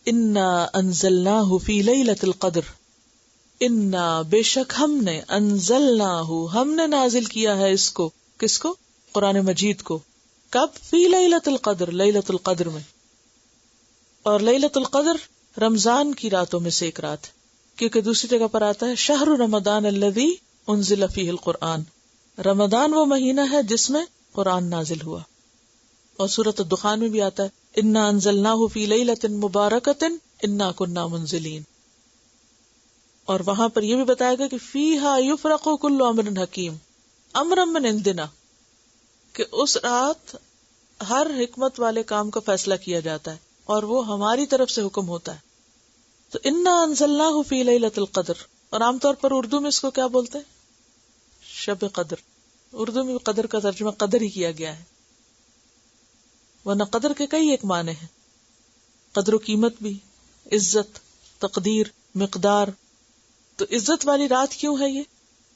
انا انزلناہ فی لیلۃ القدر، انا بے شک ہم نے، انزلناہ ہم نے نازل کیا ہے اس کو، کس کو؟ قرآن مجید کو. کب؟ فی لیلۃ القدر، لیلۃ القدر میں. اور لیلۃ القدر رمضان کی راتوں میں سے ایک رات، کیونکہ دوسری جگہ پر آتا ہے شہر رمضان الذی انزل فیہ القرآن، رمضان وہ مہینہ ہے جس میں قرآن نازل ہوا. اور سورۃ الدخان میں بھی آتا ہے انا انزلناہ فی لیلۃ مبارکۃ انا کنا منزلین. اور وہاں پر یہ بھی بتایا گیا کہ فیہا یفرق کل امر حکیم امرا من عندنا، کہ اس رات ہر حکمت والے کام کا فیصلہ کیا جاتا ہے اور وہ ہماری طرف سے حکم ہوتا ہے. تو انا انزلناہ فی لیلۃ القدر، اور عام طور پر اردو میں اس کو کیا بولتے ہیں؟ شب قدر. اردو میں قدر کا ترجمہ قدر ہی کیا گیا ہے، ورنہ قدر کے کئی ایک معنی ہیں، قدر و قیمت بھی، عزت، تقدیر، مقدار. تو عزت والی رات کیوں ہے یہ؟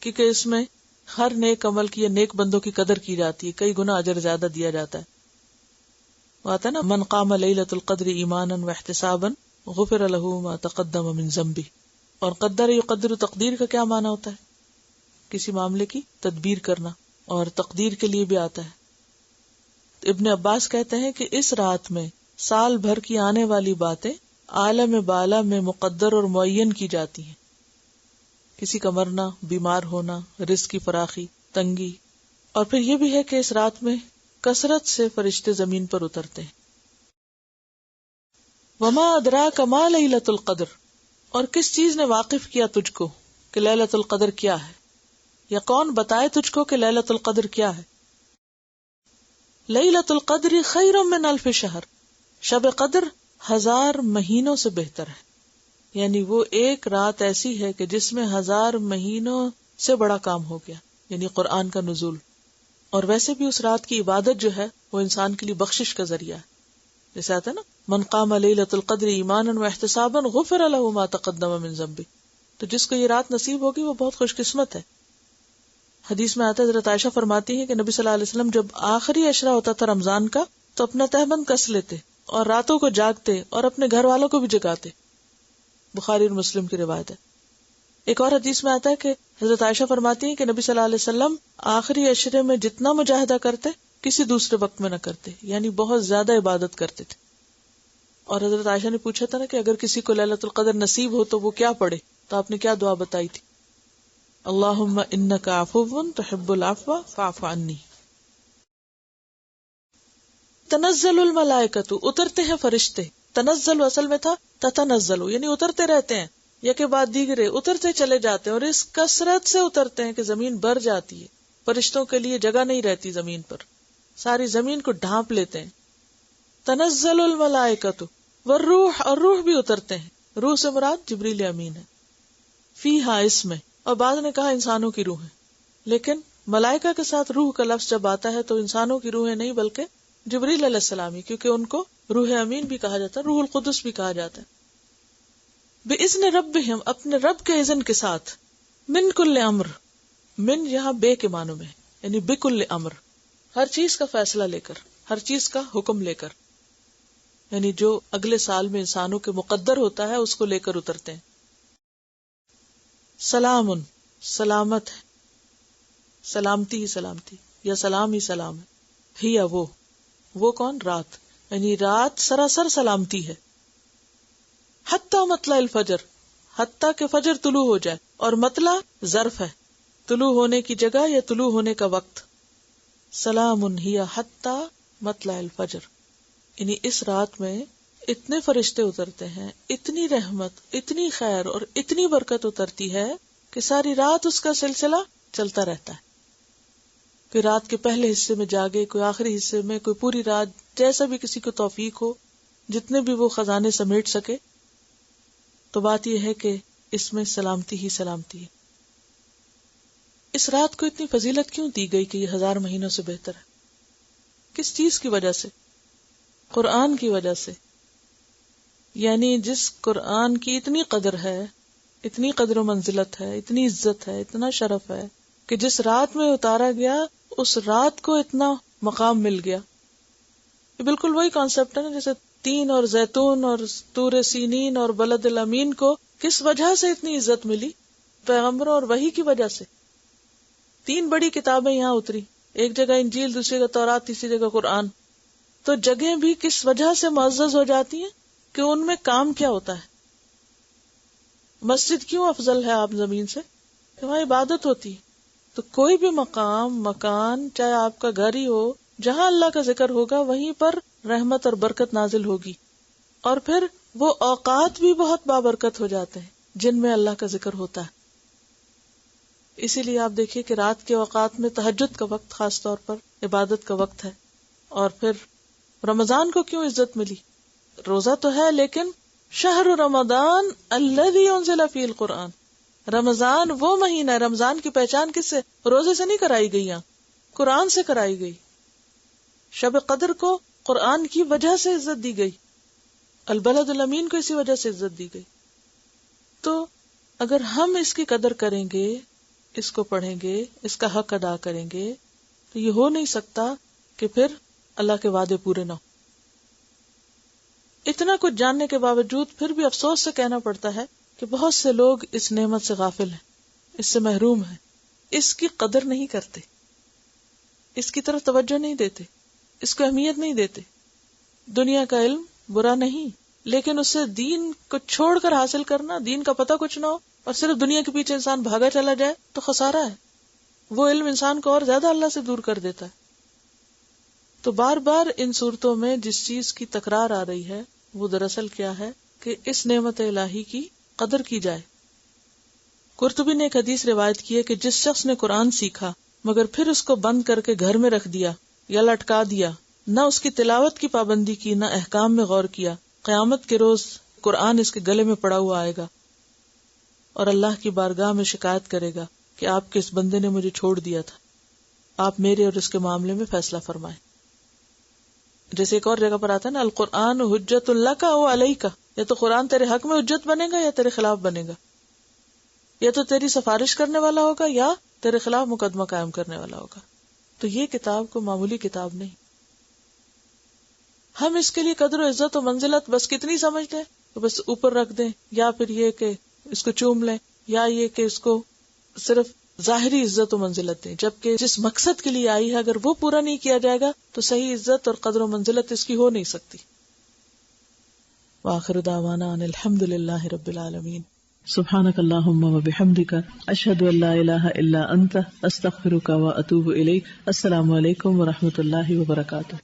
کیونکہ اس میں ہر نیک عمل کی یا نیک بندوں کی قدر کی جاتی ہے، کئی گنا اجر زیادہ دیا جاتا ہے. وہ آتا ہے نا من قام لیلۃ القدر ایمانا واحتسابا غفر له ما تقدم من ذنبہ. اور قدر یقدر، تقدیر کا کیا معنی ہوتا ہے؟ کسی معاملے کی تدبیر کرنا، اور تقدیر کے لیے بھی آتا ہے. ابن عباس کہتے ہیں کہ اس رات میں سال بھر کی آنے والی باتیں عالم بالا میں مقدر اور معین کی جاتی ہیں. کسی کا مرنا، بیمار ہونا، رزق کی فراخی، تنگی. اور پھر یہ بھی ہے کہ اس رات میں کثرت سے فرشتے زمین پر اترتے ہیں. وما ادراک ما لیلۃ القدر، اور کس چیز نے واقف کیا تجھ کو کہ لیلۃ القدر کیا ہے، یا کون بتائے تجھ کو کہ لیلۃ القدر کیا ہے؟ لیلۃ القدر خیر من الف شہر، شب قدر 1000 مہینوں سے بہتر ہے. یعنی وہ ایک رات ایسی ہے کہ جس میں 1000 مہینوں سے بڑا کام ہو گیا، یعنی قرآن کا نزول. اور ویسے بھی اس رات کی عبادت جو ہے وہ انسان کے لیے بخشش کا ذریعہ ہے. جیسے آتا ہے نا من قام لیلۃ القدر ایمانا واحتسابا غفر له ما تقدم من ذنبہ. تو جس کو یہ رات نصیب ہوگی وہ بہت خوش قسمت ہے. حدیث میں آتا ہے حضرت عائشہ فرماتی ہیں کہ نبی صلی اللہ علیہ وسلم جب آخری عشرہ ہوتا تھا رمضان کا تو اپنا تہبند کس لیتے اور راتوں کو جاگتے اور اپنے گھر والوں کو بھی جگاتے. بخاری اور مسلم کی روایت ہے. ایک اور حدیث میں آتا ہے کہ حضرت عائشہ فرماتی ہیں کہ نبی صلی اللہ علیہ وسلم آخری عشرے میں جتنا مجاہدہ کرتے کسی دوسرے وقت میں نہ کرتے، یعنی بہت زیادہ عبادت کرتے تھے. اور حضرت عائشہ نے پوچھا تھا نا کہ اگر کسی کو لیلۃ القدر نصیب ہو تو وہ کیا پڑھے، تو آپ نے کیا دعا بتائی تھی؟ اللہم انک عفو تحب العفو فاعف عنی. تنزل الملائکۃ، اترتے ہیں فرشتے. تنزل اصل میں تھا تتنزل، یعنی اترتے رہتے ہیں، یکے بعد دیگرے اترتے چلے جاتے ہیں، اور اس کثرت سے اترتے ہیں کہ زمین بھر جاتی ہے. فرشتوں کے لیے جگہ نہیں رہتی زمین پر، ساری زمین کو ڈھانپ لیتے ہیں. تنزل الملائکۃ والروح، اور روح بھی اترتے ہیں. روح سے مراد جبریل امین ہے. فیہا، اس میں، اور بعض نے کہا انسانوں کی روح ہے، لیکن ملائکہ کے ساتھ روح کا لفظ جب آتا ہے تو انسانوں کی روحیں نہیں بلکہ جبریل علیہ السلام ہی، کیونکہ ان کو روح امین بھی کہا جاتا ہے، روح القدس بھی کہا جاتا ہے. بِإِذْنِ رَبِّهِمْ، اپنے رب کے اذن کے ساتھ. من کل امر، من یہاں بے کے معنوں میں، یعنی بکل امر، ہر چیز کا فیصلہ لے کر، ہر چیز کا حکم لے کر، یعنی جو اگلے سال میں انسانوں کے مقدر ہوتا ہے اس کو لے کر اترتے ہیں. سلام، سلامت ہے، سلامتی ہی سلامتی، یا سلام ہی سلام ہے. ہی وہ کون؟ رات، یعنی رات سراسر سلامتی ہے. حتی مطلع الفجر، حتی کہ فجر طلوع ہو جائے، اور مطلع ظرف ہے، طلوع ہونے کی جگہ یا طلوع ہونے کا وقت. سلام ہی حتی مطلع الفجر، یعنی اس رات میں اتنے فرشتے اترتے ہیں، اتنی رحمت، اتنی خیر اور اتنی برکت اترتی ہے کہ ساری رات اس کا سلسلہ چلتا رہتا ہے. کوئی رات کے پہلے حصے میں جاگے، کوئی آخری حصے میں، کوئی پوری رات، جیسا بھی کسی کو توفیق ہو، جتنے بھی وہ خزانے سمیٹ سکے. تو بات یہ ہے کہ اس میں سلامتی ہی سلامتی ہے. اس رات کو اتنی فضیلت کیوں دی گئی کہ یہ 1000 مہینوں سے بہتر ہے؟ کس چیز کی وجہ سے؟ قرآن کی وجہ سے. یعنی جس قرآن کی اتنی قدر ہے، اتنی قدر و منزلت ہے، اتنی عزت ہے، اتنا شرف ہے کہ جس رات میں اتارا گیا اس رات کو اتنا مقام مل گیا. یہ بالکل وہی کانسیپٹ ہے نا جیسے تین اور زیتون اور طور سینین اور بلد الامین کو کس وجہ سے اتنی عزت ملی؟ پیغمبروں اور وحی کی وجہ سے. 3 بڑی کتابیں یہاں اتری، ایک جگہ انجیل، دوسری جگہ تورات، تیسری جگہ قرآن. تو جگہیں بھی کس وجہ سے معزز ہو جاتی ہیں کہ ان میں کام کیا ہوتا ہے. مسجد کیوں افضل ہے آپ زمین سے؟ کہ وہاں عبادت ہوتی. تو کوئی بھی مقام، مکان، چاہے آپ کا گھر ہی ہو، جہاں اللہ کا ذکر ہوگا وہیں پر رحمت اور برکت نازل ہوگی. اور پھر وہ اوقات بھی بہت بابرکت ہو جاتے ہیں جن میں اللہ کا ذکر ہوتا ہے. اسی لیے آپ دیکھیے کہ رات کے اوقات میں تہجد کا وقت خاص طور پر عبادت کا وقت ہے. اور پھر رمضان کو کیوں عزت ملی؟ روزہ تو ہے لیکن شہر رمضان الذی انزل فیہ القرآن، رمضان وہ مہینہ ہے. رمضان کی پہچان کس سے؟ روزے سے نہیں کرائی گئی، یہاں قرآن سے کرائی گئی. شب قدر کو قرآن کی وجہ سے عزت دی گئی، البلد الامین کو اسی وجہ سے عزت دی گئی. تو اگر ہم اس کی قدر کریں گے، اس کو پڑھیں گے، اس کا حق ادا کریں گے، تو یہ ہو نہیں سکتا کہ پھر اللہ کے وعدے پورے نہ ہو. اتنا کچھ جاننے کے باوجود پھر بھی افسوس سے کہنا پڑتا ہے کہ بہت سے لوگ اس نعمت سے غافل ہیں، اس سے محروم ہیں، اس کی قدر نہیں کرتے، اس کی طرف توجہ نہیں دیتے، اس کو اہمیت نہیں دیتے. دنیا کا علم برا نہیں، لیکن اس سے دین کو چھوڑ کر حاصل کرنا، دین کا پتہ کچھ نہ ہو اور صرف دنیا کے پیچھے انسان بھاگا چلا جائے تو خسارہ ہے. وہ علم انسان کو اور زیادہ اللہ سے دور کر دیتا ہے. تو بار بار ان صورتوں میں جس چیز کی تکرار آ رہی ہے وہ دراصل کیا ہے کہ اس نعمت الہی کی قدر کی جائے. قرطبی نے ایک حدیث روایت کی ہے کہ جس شخص نے قرآن سیکھا مگر پھر اس کو بند کر کے گھر میں رکھ دیا یا لٹکا دیا، نہ اس کی تلاوت کی پابندی کی، نہ احکام میں غور کیا، قیامت کے روز قرآن اس کے گلے میں پڑا ہوا آئے گا اور اللہ کی بارگاہ میں شکایت کرے گا کہ آپ کے اس بندے نے مجھے چھوڑ دیا تھا، آپ میرے اور اس کے معاملے میں فیصلہ فرمائیں. جیسے ایک اور جگہ پر آتا ہے نا، القرآن حجت لک او علیک، یا تو قرآن تیرے حق میں حجت بنے گا یا تیرے خلاف بنے گا، یا تو تیری سفارش کرنے والا ہوگا یا تیرے خلاف مقدمہ قائم کرنے والا ہوگا. تو یہ کتاب کو معمولی کتاب نہیں. ہم اس کے لیے قدر و عزت و منزلت بس کتنی سمجھتے ہیں کہ بس اوپر رکھ دیں، یا پھر یہ کہ اس کو چوم لیں، یا یہ کہ اس کو صرف ظاہری عزت و منزلت دیں، جبکہ جس مقصد کے لیے آئی ہے اگر وہ پورا نہیں کیا جائے گا تو صحیح عزت اور قدر و منزلت اس کی ہو نہیں سکتی. وآخر دعوانا ان الحمد للہ رب العالمین. سبحانک اللہم و بحمدک، اشہد ان لا الہ الا انت، استغفرک و اتوب الیک. السلام علیکم و رحمۃ اللہ وبرکاتہ.